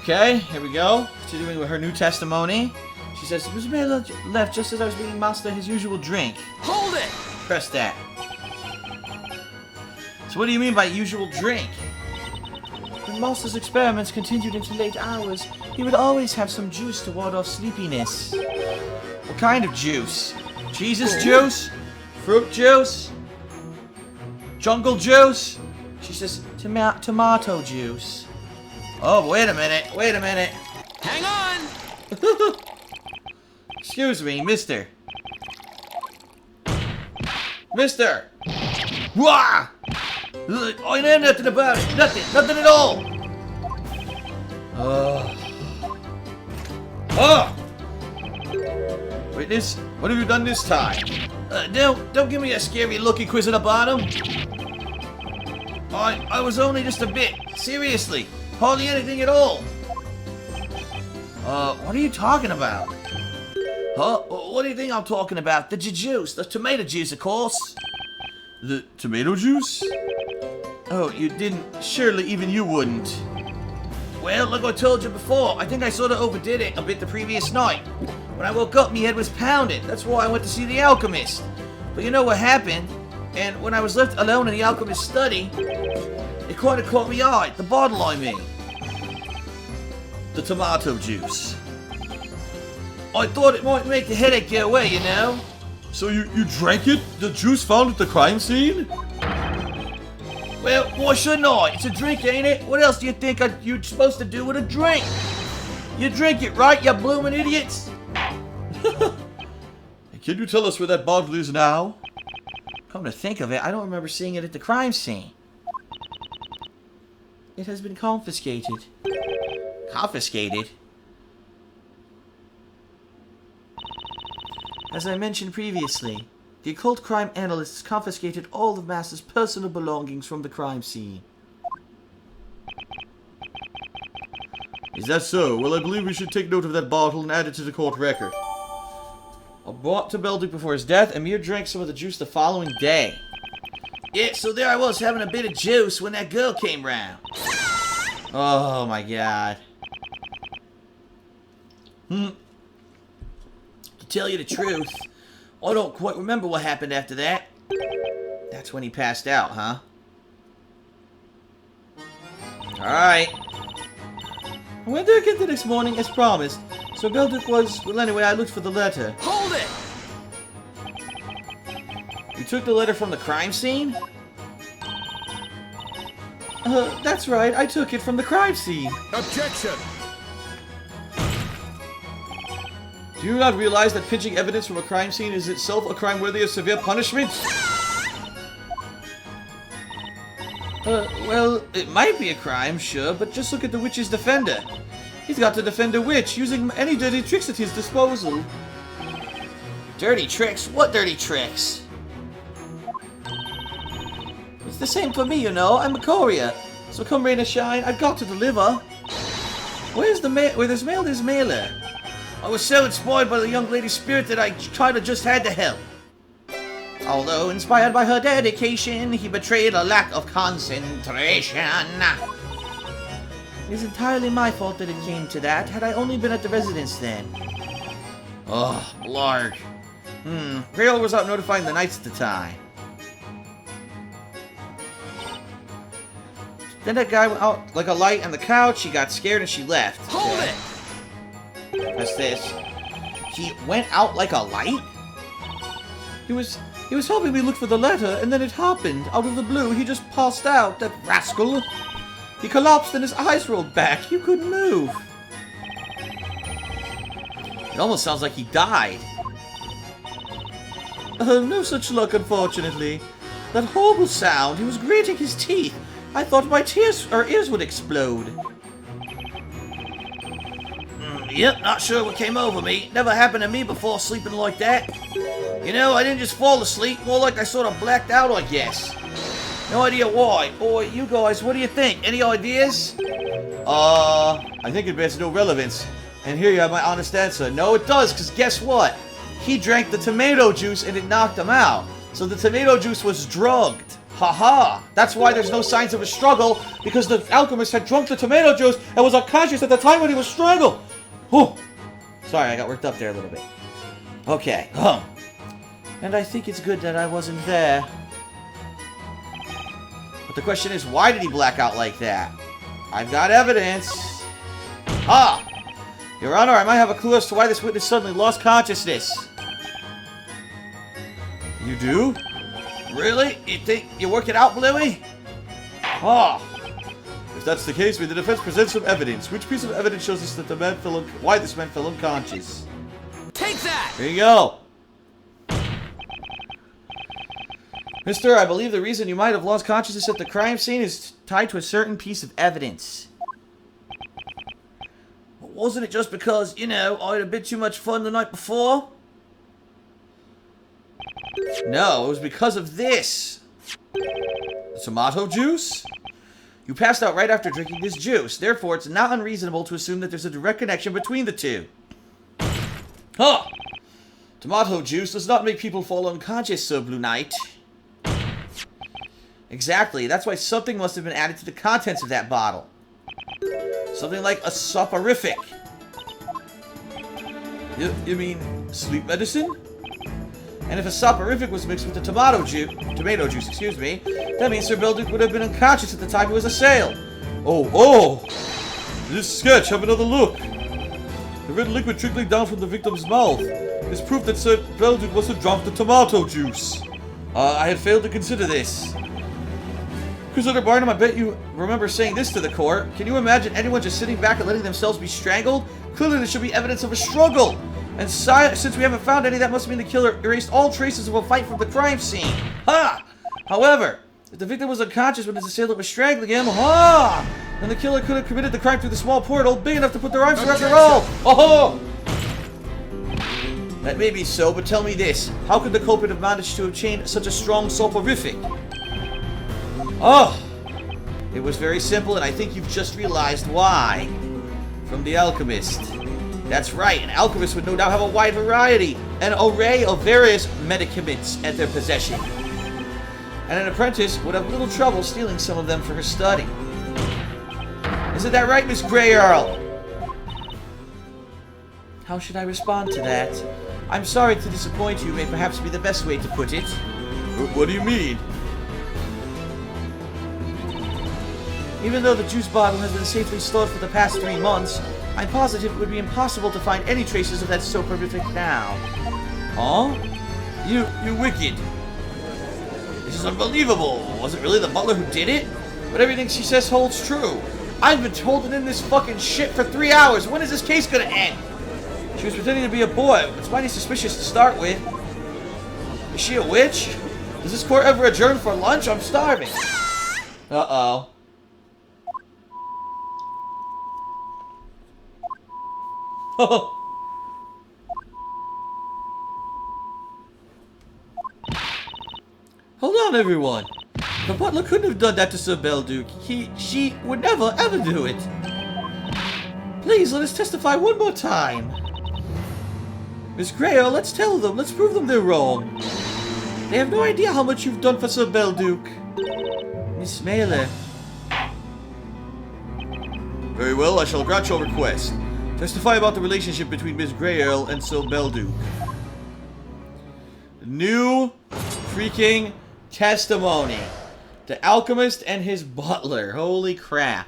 Okay, here we go. Continuing with her new testimony. She says, Mr. Miller left just as I was being master his usual drink. Hold it! Press that. So what do you mean by usual drink? When Master's experiments continued into late hours, he would always have some juice to ward off sleepiness. What kind of juice? Jesus juice? Fruit juice? Jungle juice? She says, tomato juice. Oh, wait a minute. Hang on! Excuse me, mister. Mister! Wah! I know nothing about it. Nothing at all. Witness, what have you done this time? Don't give me a scary looky quiz at the bottom. I was only just a bit. Seriously, hardly anything at all. What are you talking about? Huh? What do you think I'm talking about? The juice, the tomato juice, of course. The tomato juice? Oh, you didn't. Surely even you wouldn't. Well, like I told you before, I think I sort of overdid it a bit the previous night. When I woke up, my head was pounding. That's why I went to see the alchemist. But you know what happened? And when I was left alone in the alchemist's study, it kind of caught me eye. The bottle, I mean. The tomato juice. I thought it might make the headache go away, you know? So you drank it? The juice found at the crime scene? Well, why shouldn't I? It's a drink, ain't it? What else do you think you're supposed to do with a drink? You drink it, right, you bloomin' idiots? Can you tell us where that bottle is now? Come to think of it, I don't remember seeing it at the crime scene. It has been confiscated. Confiscated? As I mentioned previously, the occult crime analysts confiscated all of Master's personal belongings from the crime scene. Is that so? Well, I believe we should take note of that bottle and add it to the court record. I brought to Beldick before his death, and Mir drank some of the juice the following day. Yeah, so there I was having a bit of juice when that girl came round. Oh my god. To tell you the truth, I don't quite remember what happened after that. That's when he passed out, huh? Alright. I went there again the next morning as promised. So Beldick was... Well, anyway, I looked for the letter. Hold it! You took the letter from the crime scene? That's right. I took it from the crime scene. Objection! Do you not realize that pinching evidence from a crime scene is itself a crime worthy of severe punishment? Well, it might be a crime, sure, but just look at the witch's defender. He's got to defend a witch using any dirty tricks at his disposal. Dirty tricks? What dirty tricks? It's the same for me, you know. I'm a courier. So come rain or shine, I've got to deliver. Where there's mail, there's mailer. I was so inspired by the young lady's spirit that I kind of just had to help. Although inspired by her dedication, he betrayed a lack of concentration. It is entirely my fault that it came to that. Had I only been at the residence then. Oh, blarg. Grail was out notifying the knights at the time. Then that guy went out like a light on the couch, she got scared and she left. Hold it! What's this? He went out like a light? He was helping me look for the letter, and then it happened. Out of the blue, he just passed out, that rascal. He collapsed and his eyes rolled back. He couldn't move. It almost sounds like he died. No such luck, unfortunately. That horrible sound, he was grating his teeth. I thought my ears would explode. Yep, not sure what came over me. Never happened to me before sleeping like that. You know, I didn't just fall asleep, more like I sort of blacked out, I guess. No idea why. Boy, you guys, what do you think? Any ideas? I think it bears no relevance. And here you have my honest answer. No, it does, because guess what? He drank the tomato juice and it knocked him out. So the tomato juice was drugged. Haha! That's why there's no signs of a struggle, because the alchemist had drunk the tomato juice and was unconscious at the time when he was strangled! Whew! Sorry, I got worked up there a little bit. Okay, and I think it's good that I wasn't there. But the question is, why did he black out like that? I've got evidence. Ah! Your Honor, I might have a clue as to why this witness suddenly lost consciousness. You do? Really? You think you work it out, Bluey? Ah! If that's the case, may the defense present some evidence. Which piece of evidence shows us that the man fell why this man fell unconscious? Take that! Here you go. Mister, I believe the reason you might have lost consciousness at the crime scene is tied to a certain piece of evidence. Wasn't it just because, you know, I had a bit too much fun the night before? No, it was because of this. The tomato juice? You passed out right after drinking this juice. Therefore, it's not unreasonable to assume that there's a direct connection between the two. Huh! Tomato juice does not make people fall unconscious, Sir Blue Knight. Exactly. That's why something must have been added to the contents of that bottle. Something like a soporific. You mean sleep medicine? And if a soporific was mixed with the tomato juice, excuse me, that means Sir Belduke would have been unconscious at the time he was assailed. Oh! This sketch, have another look. The red liquid trickling down from the victim's mouth is proof that Sir Belduke must have drunk the tomato juice. I had failed to consider this. Crusader Barnum, I bet you remember saying this to the court. Can you imagine anyone just sitting back and letting themselves be strangled? Clearly there should be evidence of a struggle. And since we haven't found any, that must mean the killer erased all traces of a fight from the crime scene. Ha! However, if the victim was unconscious when his assailant was strangling him, then the killer could have committed the crime through the small portal big enough to put their arms around their roll. Oh! That may be so, but tell me this. How could the culprit have managed to obtain such a strong soporific? Oh! It was very simple, and I think you've just realized why. From the alchemist. That's right, an alchemist would no doubt have a wide variety, an array of various medicaments at their possession. And an apprentice would have little trouble stealing some of them for her study. Isn't that right, Miss Grey Earl? How should I respond to that? I'm sorry to disappoint you, may perhaps be the best way to put it. What do you mean? Even though the juice bottle has been safely stored for the past 3 months, I'm positive it would be impossible to find any traces of that soporific now. Huh? You wicked. This is unbelievable. Was it really the butler who did it? But everything she says holds true. I've been holding in this fucking shit for 3 hours. When is this case gonna end? She was pretending to be a boy. It's mighty suspicious to start with. Is she a witch? Does this court ever adjourn for lunch? I'm starving. Uh-oh. Hold on, everyone. The butler couldn't have done that to Sir Belduke. She would never, ever do it. Please, let us testify one more time. Miss Greyo, let's tell them. Let's prove them they're wrong. They have no idea how much you've done for Sir Belduke. Miss Mailer. Very well, I shall grant your request. Testify about the relationship between Miss Grey Earl and Sir Belduke. New freaking testimony. The alchemist and his butler. Holy crap.